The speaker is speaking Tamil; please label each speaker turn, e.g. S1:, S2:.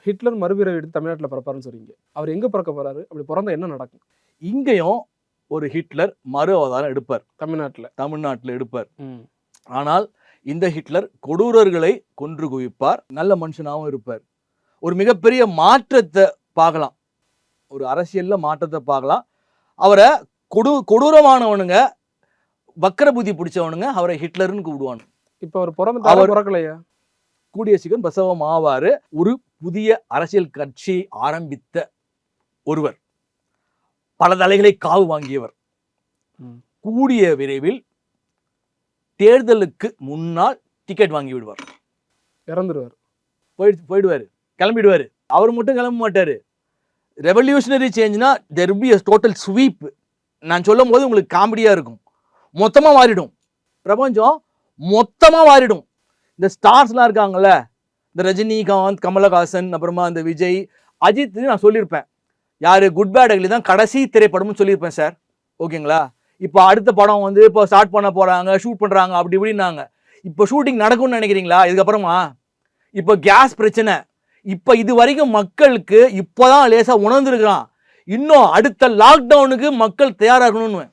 S1: ஹிட்லர் மறுபிறவி எடுத்து தமிழ்நாட்டில் பிறப்பாருன்னு சொல்றீங்க. அவர் எங்க பிறக்க போறாரு? அப்படி பிறந்தா என்ன நடக்கும்?
S2: இங்கேயும் ஒரு ஹிட்லர் மறு அவதாரம் எடுப்பார்.
S1: தமிழ்நாட்டில்
S2: எடுப்பார். ஆனால் இந்த ஹிட்லர் கொடூரர்களை கொன்று குவிப்பார். நல்ல மனுஷனாகவும் இருப்பார். ஒரு மிகப்பெரிய மாற்றத்தை பார்க்கலாம். ஒரு அரசியல்ல மாற்றத்தை பார்க்கலாம். அவரை கொடூரமானவனுங்க, வக்கர புத்தி பிடிச்சவனுங்க அவரை ஹிட்லர்னு கூப்பிடுவானுங்க.
S1: இப்போ அவர் பிறக்கலையா?
S2: கூடிய சீக்கிரம் பிரசவம் ஆவாரு. ஒரு புதிய அரசியல் கட்சி ஆரம்பித்த ஒருவர், பல தலைகளை காவு வாங்கியவர், கூடிய விரைவில் தேர்தலுக்கு முன்னால் டிக்கெட் வாங்கி விடுவார்.
S1: இறந்துருவார்.
S2: போயிடுவாரு, கிளம்பிடுவாரு. அவர் மட்டும் கிளம்ப மாட்டாரு. ரெவல்யூஷனரி சேஞ்ச்னா there be a total sweep. நான் சொல்லும் போது உங்களுக்கு காமெடியா இருக்கும். மொத்தமா மாறிடும், பிரபஞ்சம் மொத்தமா மாறிடும். இந்த ஸ்டார்ஸ்லாம் இருக்காங்கல்ல, இந்த ரஜினிகாந்த், கமலஹாசன், அப்புறமா இந்த விஜய், அஜித், நான் சொல்லியிருப்பேன் யாரு குட் பேட் அக்லி தான் கடைசி திரைப்படம்னு சொல்லியிருப்பேன் சார். ஓகேங்களா? இப்போ அடுத்த படம் வந்து இப்போ ஸ்டார்ட் பண்ண போறாங்க, ஷூட் பண்றாங்க, அப்படி இப்படின்னாங்க. இப்போ ஷூட்டிங் நடக்கும்னு நினைக்கிறீங்களா? இதுக்கப்புறமா இப்போ கேஸ் பிரச்சனை, இப்போ இது வரைக்கும் மக்களுக்கு இப்போதான் லேசா உணர்ந்துருக்கிறான். இன்னும் அடுத்த லாக்டவுனுக்கு மக்கள் தயாராகணும்னு